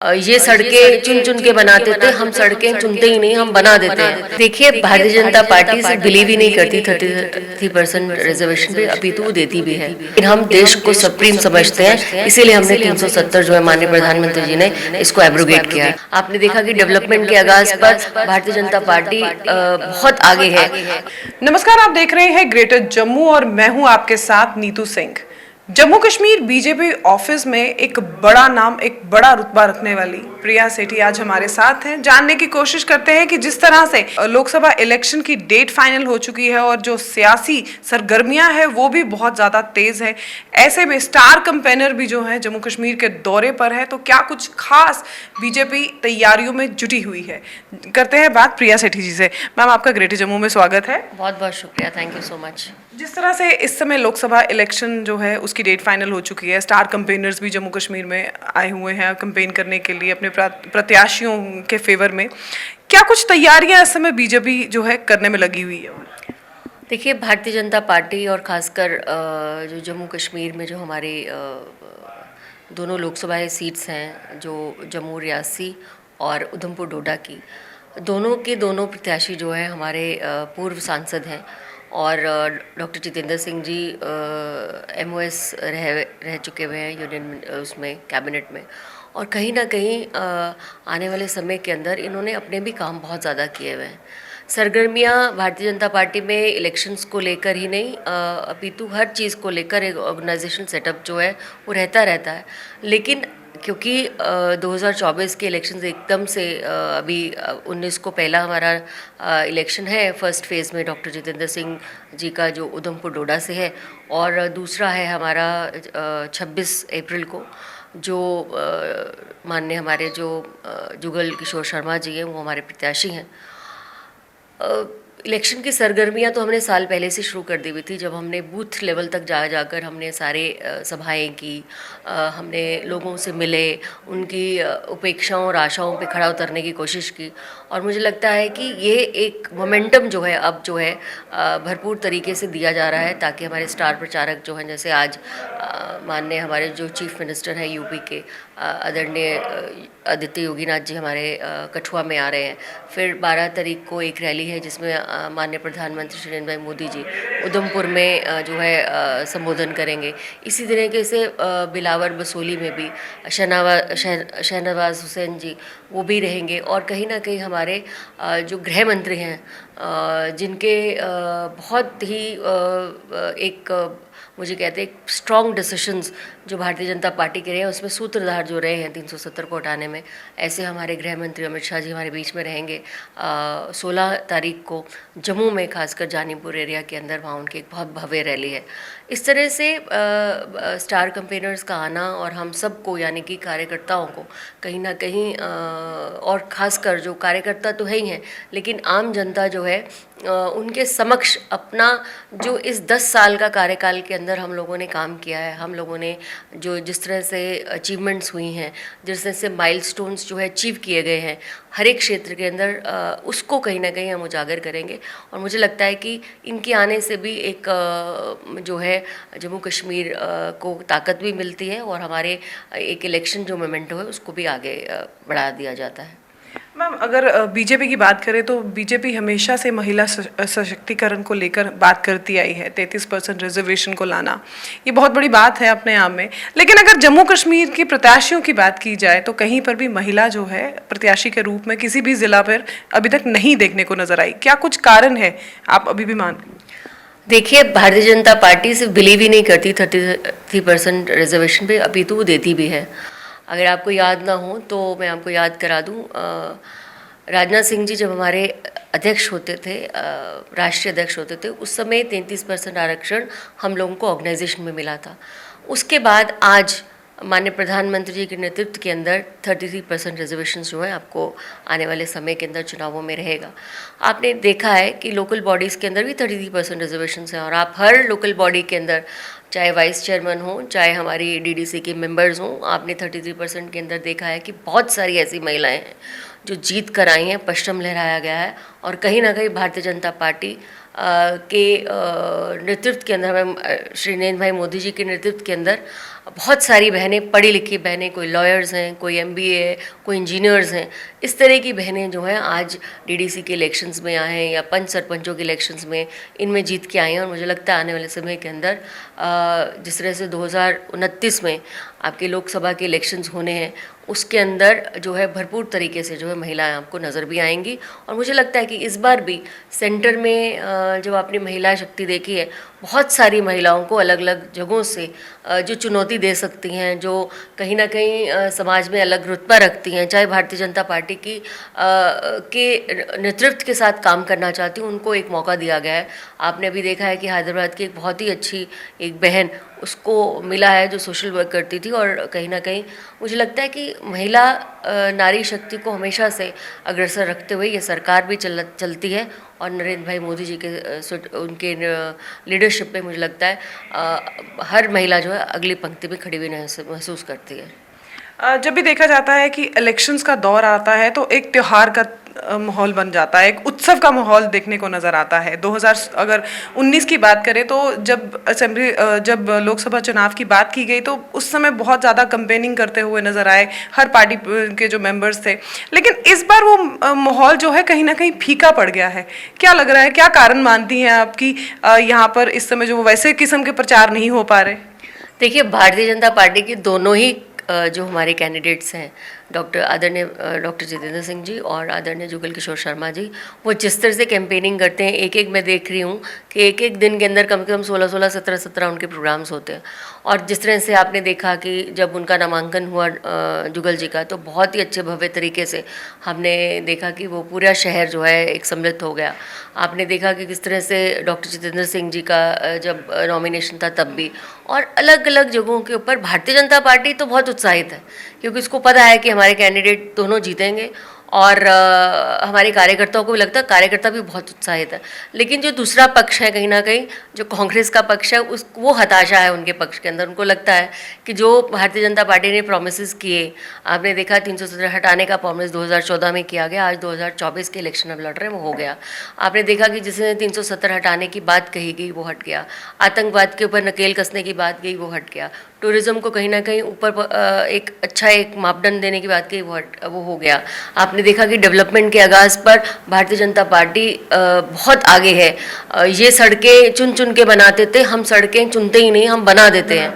ये सड़कें चुन चुन के बनाते थे, हम सड़कें चुनते ही नहीं, हम बना देते हैं। देखिए, भारतीय जनता पार्टी से बिलीव ही नहीं करती 33% रिजर्वेशन पे, अभी तो वो देती भी है। लेकिन हम देश को सुप्रीम समझते हैं, इसीलिए हमने 370 जो है माननीय प्रधानमंत्री जी ने इसको एब्रोगेट किया है। आपने देखा कि डेवलपमेंट के आगाज पर भारतीय जनता पार्टी बहुत आगे है। नमस्कार, आप देख रहे हैं ग्रेटर जम्मू और मैं हूं आपके साथ नीतू सिंह। जम्मू कश्मीर बीजेपी ऑफिस में एक बड़ा नाम, एक बड़ा रुतबा रखने वाली प्रिया सेठी आज हमारे साथ हैं। जानने की कोशिश करते हैं कि जिस तरह से लोकसभा इलेक्शन की डेट फाइनल हो चुकी है और जो सियासी सरगर्मियां हैं वो भी बहुत ज़्यादा तेज़ है, ऐसे में स्टार कैंपेनर भी जो है जम्मू कश्मीर के दौरे पर है, तो क्या कुछ खास बीजेपी तैयारियों में जुटी हुई है। करते हैं बात प्रिया सेठी जी से। मैम, आपका ग्रेटर जम्मू में स्वागत है। बहुत बहुत शुक्रिया, थैंक यू सो मच। जिस तरह से इस समय लोकसभा इलेक्शन जो है उसकी डेट फाइनल हो चुकी है, स्टार कैंपेनर्स भी जम्मू कश्मीर में आए हुए हैं कैंपेन करने के लिए अपने प्रत्याशियों के फेवर में। क्या कुछ तैयारियां इस समय बीजेपी जो है करने में लगी हुई है? देखिए, भारतीय जनता पार्टी और ख़ासकर जो जम्मू कश्मीर में जो हमारे दोनों लोकसभा सीट्स हैं, जो जम्मू रियासी और उधमपुर डोडा की, दोनों के दोनों प्रत्याशी जो हैं हमारे पूर्व सांसद हैं और डॉक्टर जितेंद्र सिंह जी MOS रह चुके हुए हैं यूनियन उसमें कैबिनेट में, और कहीं ना कहीं आने वाले समय के अंदर इन्होंने अपने भी काम बहुत ज़्यादा किए हुए हैं। सरगर्मियाँ भारतीय जनता पार्टी में इलेक्शंस को लेकर ही नहीं, अपितु हर चीज़ को लेकर एक ऑर्गेनाइजेशनल सेटअप जो है वो रहता है। लेकिन क्योंकि 2024 के इलेक्शंस एकदम से अभी 19 को पहला हमारा इलेक्शन है फर्स्ट फेज़ में डॉक्टर जितेंद्र सिंह जी का जो उधमपुर डोडा से है, और दूसरा है हमारा 26 अप्रैल को जो माननीय हमारे जो जुगल किशोर शर्मा जी हैं, वो हमारे प्रत्याशी हैं। इलेक्शन की सरगर्मियां तो हमने साल पहले से शुरू कर दी हुई थी, जब हमने बूथ लेवल तक जाकर हमने सारे सभाएं की, हमने लोगों से मिले, उनकी उपेक्षाओं और आशाओं पे खड़ा उतरने की कोशिश की, और मुझे लगता है कि ये एक मोमेंटम जो है अब जो है भरपूर तरीके से दिया जा रहा है, ताकि हमारे स्टार प्रचारक जो हैं, जैसे आज माननीय हमारे जो चीफ मिनिस्टर हैं यूपी के आदरणीय आदित्य योगीनाथ जी हमारे कठुआ में आ रहे हैं। फिर 12 तारीख को एक रैली है जिसमें माननीय प्रधानमंत्री श्री नरेंद्र भाई मोदी जी उधमपुर में जो है संबोधन करेंगे। इसी तरीके से बिलावर बसोली में भी शहनवाज हुसैन जी वो भी रहेंगे, और कहीं ना कहीं हमारे जो गृह मंत्री हैं जिनके बहुत ही एक मुझे कहते हैं स्ट्रॉन्ग डिसीशंस जो भारतीय जनता पार्टी के रहे हैं, उसमें सूत्रधार जो रहे हैं 370 को हटाने में, ऐसे हमारे गृह मंत्री अमित शाह जी हमारे बीच में रहेंगे। 16 तारीख को जम्मू में खासकर जानीपुर एरिया के अंदर वहाँ उनकी एक बहुत भव्य रैली है। इस तरह से स्टार कैंपेनर्स का आना और हम सबको यानी कि कार्यकर्ताओं को कहीं ना कहीं और ख़ासकर जो कार्यकर्ता तो है ही हैं, लेकिन आम जनता जो है उनके समक्ष अपना जो इस 10 साल का कार्यकाल के अंदर हम लोगों ने काम किया है, हम लोगों ने जो जिस तरह से अचीवमेंट्स हुई हैं, जिस तरह से माइलस्टोन्स जो है अचीव किए गए हैं हर एक क्षेत्र के अंदर, उसको कहीं ना कहीं हम उजागर करेंगे। और मुझे लगता है कि इनके आने से भी एक जो है जम्मू कश्मीर को ताकत भी मिलती है, और हमारे एक इलेक्शन जो मोमेंटो है उसको भी आगे बढ़ा दिया जाता है। मैम, अगर बीजेपी की बात करें तो बीजेपी हमेशा से महिला सशक्तिकरण को लेकर बात करती आई है। 33% रिजर्वेशन को लाना ये बहुत बड़ी बात है अपने आप में, लेकिन अगर जम्मू कश्मीर के प्रत्याशियों की बात की जाए तो कहीं पर भी महिला जो है प्रत्याशी के रूप में किसी भी जिला पर अभी तक नहीं देखने को नजर आई। क्या कुछ कारण है, आप अभी भी मान? देखिए, भारतीय जनता पार्टी सिर्फ बिलीव ही नहीं करती 33% रिजर्वेशन पे, अभी तो वो देती भी है। अगर आपको याद ना हो तो मैं आपको याद करा दूं, राजनाथ सिंह जी जब हमारे अध्यक्ष होते थे, राष्ट्रीय अध्यक्ष होते थे, उस समय 33% आरक्षण हम लोगों को ऑर्गेनाइजेशन में मिला था। उसके बाद आज माननीय प्रधानमंत्री जी के नेतृत्व के अंदर 33% रिजर्वेशन जो है आपको आने वाले समय के अंदर चुनावों में रहेगा। आपने देखा है कि लोकल बॉडीज़ के अंदर भी 33% रिजर्वेशन हैं, और आप हर लोकल बॉडी के अंदर चाहे वाइस चेयरमैन हों, चाहे हमारी डीडीसी के मेंबर्स हों। आपने 33% के अंदर देखा है कि बहुत सारी ऐसी महिलाएं हैं जो जीत कर आई हैं, परचम लहराया गया है। और कहीं ना कहीं भारतीय जनता पार्टी के नेतृत्व के अंदर, श्री नरेंद्र भाई मोदी जी के नेतृत्व के अंदर बहुत सारी बहनें, पढ़ी लिखी बहनें, कोई लॉयर्स हैं, कोई एमबीए है, कोई इंजीनियर्स हैं, इस तरह की बहनें जो हैं आज डीडीसी के इलेक्शंस में आए हैं या पंच सरपंचों के इलेक्शंस में, इनमें जीत के आए हैं। और मुझे लगता है आने वाले समय के अंदर जिस तरह से 2029 में आपके लोकसभा के इलेक्शंस होने हैं, उसके अंदर जो है भरपूर तरीके से जो है महिलाएं आपको नज़र भी आएंगी। और मुझे लगता है कि इस बार भी सेंटर में जब आपने महिला शक्ति देखी है, बहुत सारी महिलाओं को अलग अलग जगहों से जो चुनौती दे सकती हैं, जो कहीं ना कहीं समाज में अलग रुतबा रखती हैं, चाहे भारतीय जनता पार्टी की के नेतृत्व के साथ काम करना चाहती हूँ, उनको एक मौका दिया गया है। आपने अभी देखा है कि हैदराबाद की एक बहुत ही अच्छी एक बहन उसको मिला है जो सोशल वर्क करती थी। और कहीं ना कहीं मुझे लगता है कि महिला नारी शक्ति को हमेशा से अग्रसर रखते हुए ये सरकार भी चलती है। और नरेंद्र भाई मोदी जी के उनके लीडरशिप पे मुझे लगता है हर महिला जो है अगली पंक्ति में खड़ी हुई महसूस करती है। जब भी देखा जाता है कि इलेक्शंस का दौर आता है तो एक त्योहार का माहौल बन जाता है, एक उत्सव का माहौल देखने को नज़र आता है। 2019 की बात करें तो जब लोकसभा चुनाव की बात की गई तो उस समय बहुत ज़्यादा कैंपेनिंग करते हुए नज़र आए हर पार्टी के जो मेंबर्स थे। लेकिन इस बार वो माहौल जो है कहीं ना कहीं फीका पड़ गया है। क्या लग रहा है, क्या कारण मानती हैं आपकी यहाँ पर इस समय जो वैसे किस्म के प्रचार नहीं हो पा रहे? देखिए, भारतीय जनता पार्टी की दोनों ही जो हमारे कैंडिडेट्स हैं, आदरणीय डॉक्टर जितेंद्र सिंह जी और आदरणीय जुगल किशोर शर्मा जी, वो जिस तरह से कैंपेनिंग करते हैं, एक एक मैं देख रही हूँ कि एक एक दिन के अंदर कम से कम 16-16, 17-17 उनके प्रोग्राम्स होते हैं। और जिस तरह से आपने देखा कि जब उनका नामांकन हुआ जुगल जी का, तो बहुत ही अच्छे भव्य तरीके से हमने देखा कि वो पूरा शहर जो है एक सम्मिलित हो गया। आपने देखा कि किस तरह से डॉक्टर जितेंद्र सिंह जी का जब नॉमिनेशन था तब भी, और अलग अलग जगहों के ऊपर भारतीय जनता पार्टी तो बहुत उत्साहित है, क्योंकि उसको पता है कि हमारे कैंडिडेट दोनों जीतेंगे। और हमारे कार्यकर्ताओं को भी लगता है, कार्यकर्ता भी बहुत उत्साहित है। लेकिन जो दूसरा पक्ष है, कहीं ना कहीं जो कांग्रेस का पक्ष है, वो हताशा है उनके पक्ष के अंदर। उनको लगता है कि जो भारतीय जनता पार्टी ने प्रोमिस किए, आपने देखा 317 हटाने का प्रॉमिस 2014 में किया गया, आज 2024 के इलेक्शन में लड़ रहे हैं, वो हो गया। आपने देखा कि जिसने 370 हटाने की बात कही गई वो हट गया, आतंकवाद के ऊपर नकेल कसने की बात गई वो हट गया, टूरिज्म को कहीं ना कहीं ऊपर एक अच्छा एक मापदंड देने की बात कही वो हो गया। आपने देखा कि डेवलपमेंट के आगाज़ पर भारतीय जनता पार्टी बहुत आगे है। ये सड़कें चुन चुन के बनाते थे, हम सड़कें चुनते ही नहीं, हम बना देते हैं।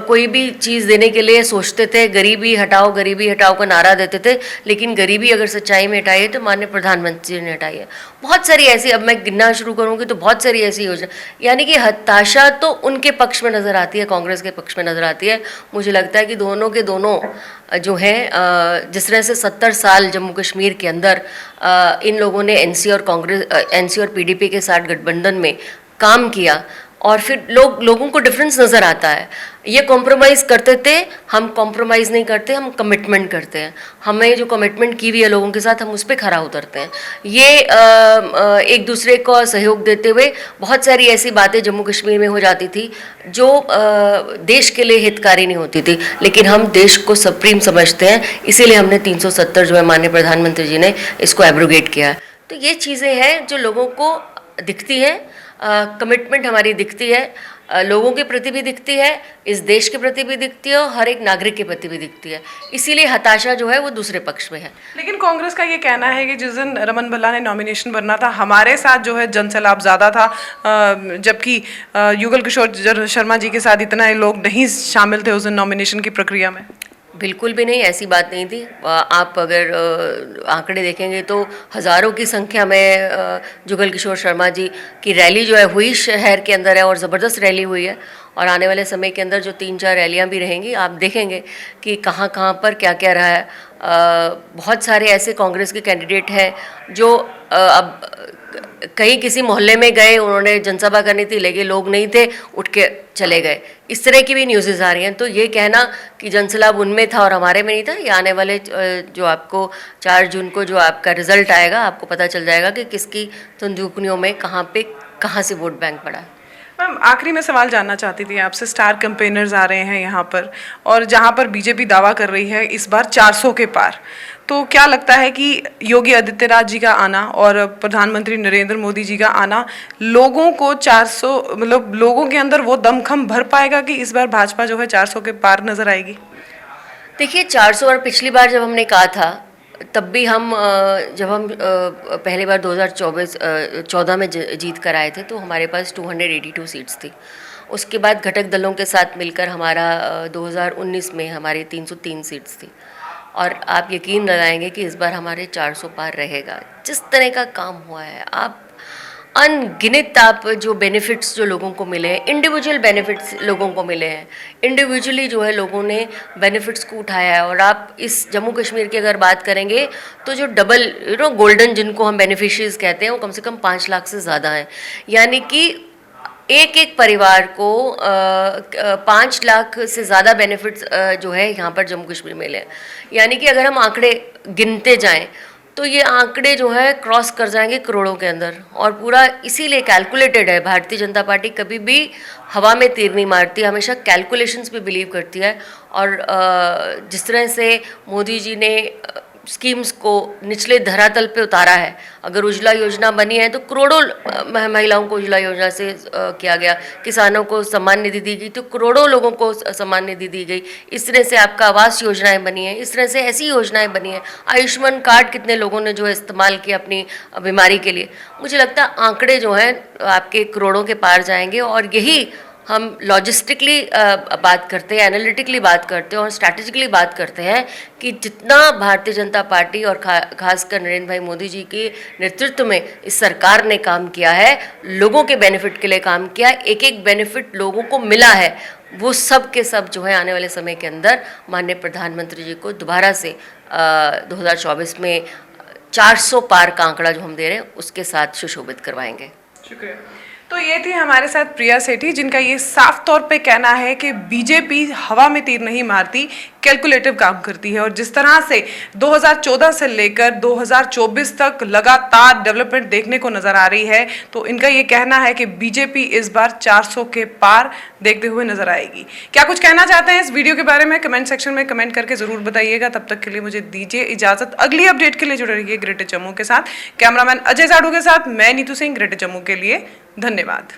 कोई भी चीज़ देने के लिए सोचते थे, गरीबी हटाओ का नारा देते थे, लेकिन गरीबी अगर सच्चाई में हटाई है तो माननीय प्रधानमंत्री ने हटाई है। बहुत सारी ऐसी, अब मैं गिनना शुरू करूँगी तो बहुत सारी ऐसी योजना, यानी कि हताशा तो उनके पक्ष में नज़र आती है, कांग्रेस के पक्ष में नज़र आती है। मुझे लगता है कि दोनों के दोनों जो हैं, जिस तरह से 70 साल जम्मू कश्मीर के अंदर इन लोगों ने एनसी और पीडीपी के साथ गठबंधन में काम किया, और फिर लोगों को डिफरेंस नज़र आता है। ये कॉम्प्रोमाइज़ करते थे, हम कॉम्प्रोमाइज़ नहीं करते, हम कमिटमेंट करते हैं। हमें जो कमिटमेंट की हुई है लोगों के साथ, हम उस पर खरा उतरते हैं। ये एक दूसरे को सहयोग देते हुए बहुत सारी ऐसी बातें जम्मू कश्मीर में हो जाती थी जो देश के लिए हितकारी नहीं होती थी, लेकिन हम देश को सुप्रीम समझते हैं, इसीलिए हमने 370 जो है माननीय प्रधानमंत्री जी ने इसको एब्रोगेट किया है। तो ये चीज़ें हैं जो लोगों को दिखती हैं, कमिटमेंट हमारी दिखती है, लोगों के प्रति भी दिखती है, इस देश के प्रति भी दिखती है, और हर एक नागरिक के प्रति भी दिखती है। इसीलिए हताशा जो है वो दूसरे पक्ष में है। लेकिन कांग्रेस का ये कहना है कि जिस दिन रमन भल्ला ने नॉमिनेशन भरना था, हमारे साथ जो है जनसैलाब ज़्यादा था, जबकि युगल किशोर शर्मा जी के साथ इतना लोग नहीं शामिल थे उस दिन नॉमिनेशन की प्रक्रिया में। बिल्कुल भी नहीं, ऐसी बात नहीं थी। आप अगर आंकड़े देखेंगे तो हज़ारों की संख्या में जुगल किशोर शर्मा जी की रैली जो है हुई शहर के अंदर है, और ज़बरदस्त रैली हुई है। और आने वाले समय के अंदर जो 3-4 रैलियां भी रहेंगी, आप देखेंगे कि कहाँ कहाँ पर क्या क्या रहा है। बहुत सारे ऐसे कांग्रेस के कैंडिडेट हैं जो अब कहीं किसी मोहल्ले में गए, उन्होंने जनसभा करनी थी, लेकिन लोग नहीं थे, उठ के चले गए। इस तरह की भी न्यूज़ेज़ आ रही हैं। तो ये कहना कि जनसैलाब उनमें था और हमारे में नहीं था, ये आने वाले जो आपको 4 जून को जो आपका रिजल्ट आएगा, आपको पता चल जाएगा कि किसकी संदूकनियों में कहाँ से वोट बैंक पड़ा। मैम आखिरी में सवाल जानना चाहती थी आपसे, स्टार कैंपेनर्स आ रहे हैं यहाँ पर और जहाँ पर बीजेपी दावा कर रही है इस बार 400 के पार, तो क्या लगता है कि योगी आदित्यनाथ जी का आना और प्रधानमंत्री नरेंद्र मोदी जी का आना लोगों को 400 मतलब लोगों के अंदर वो दमखम भर पाएगा कि इस बार भाजपा जो है 400 के पार नजर आएगी? देखिए 400 और पिछली बार जब हमने कहा था तब भी हम जब हम पहली बार 2014 में जीत कर आए थे तो हमारे पास 282 सीट्स थी। उसके बाद घटक दलों के साथ मिलकर हमारा 2019 में हमारी 303 सीट्स थी और आप यकीन लगाएंगे कि इस बार हमारे 400 पार रहेगा। जिस तरह का काम हुआ है, आप अनगिनत आप जो बेनिफिट्स जो लोगों को मिले हैं, इंडिविजुअल बेनिफिट्स लोगों को मिले हैं, इंडिविजुअली जो है लोगों ने बेनिफिट्स को उठाया है। और आप इस जम्मू कश्मीर की अगर बात करेंगे तो जो डबल गोल्डन जिनको हम बेनिफिशरीज कहते हैं वो कम से कम 5 लाख से ज़्यादा हैं। यानी कि एक एक परिवार को 5 लाख से ज़्यादा बेनिफिट्स जो है यहाँ पर जम्मू कश्मीर में मिले हैं। यानी कि अगर हम आंकड़े गिनते जाएं तो ये आंकड़े जो है क्रॉस कर जाएंगे करोड़ों के अंदर। और पूरा इसीलिए कैलकुलेटेड है। भारतीय जनता पार्टी कभी भी हवा में तीर नहीं मारती, हमेशा कैलकुलेशंस पे बिलीव करती है। और जिस तरह से मोदी जी ने स्कीम्स को निचले धरातल पे उतारा है, अगर उज्ज्वला योजना बनी है तो करोड़ों महिलाओं को उज्ज्वला योजना से किया गया, किसानों को सम्मान निधि दी गई तो करोड़ों लोगों को सम्मान निधि दी गई। इस तरह से आपका आवास योजनाएं बनी हैं, इस तरह से ऐसी योजनाएं बनी हैं। आयुष्मान कार्ड कितने लोगों ने जो है इस्तेमाल किया अपनी बीमारी के लिए। मुझे लगता है आंकड़े जो हैं आपके करोड़ों के पार जाएंगे। और यही हम लॉजिस्टिकली बात करते हैं, एनालिटिकली बात करते हैं और स्ट्रैटेजिकली बात करते हैं कि जितना भारतीय जनता पार्टी और खासकर नरेंद्र भाई मोदी जी के नेतृत्व में इस सरकार ने काम किया है, लोगों के बेनिफिट के लिए काम किया, एक एक बेनिफिट लोगों को मिला है, वो सब के सब जो है आने वाले समय के अंदर माननीय प्रधानमंत्री जी को दोबारा से 2024 में 400 पार का आंकड़ा जो हम दे रहे हैं उसके साथ सुशोभित करवाएंगे। शुक्रिया। तो ये थी हमारे साथ प्रिया सेठी, जिनका ये साफ तौर पे कहना है कि बीजेपी हवा में तीर नहीं मारती, कैलकुलेटिव काम करती है। और जिस तरह से 2014 से लेकर 2024 तक लगातार डेवलपमेंट देखने को नजर आ रही है, तो इनका ये कहना है कि बीजेपी इस बार 400 के पार देखते हुए नजर आएगी। क्या कुछ कहना चाहते हैं इस वीडियो के बारे में कमेंट सेक्शन में कमेंट करके जरूर बताइएगा। तब तक के लिए मुझे दीजिए इजाजत। अगली अपडेट के लिए जुड़े रहिए ग्रेटर जम्मू के साथ। कैमरामैन अजय जाड़ू के साथ मैं नीतू सिंह, ग्रेटर जम्मू के लिए। धन्यवाद।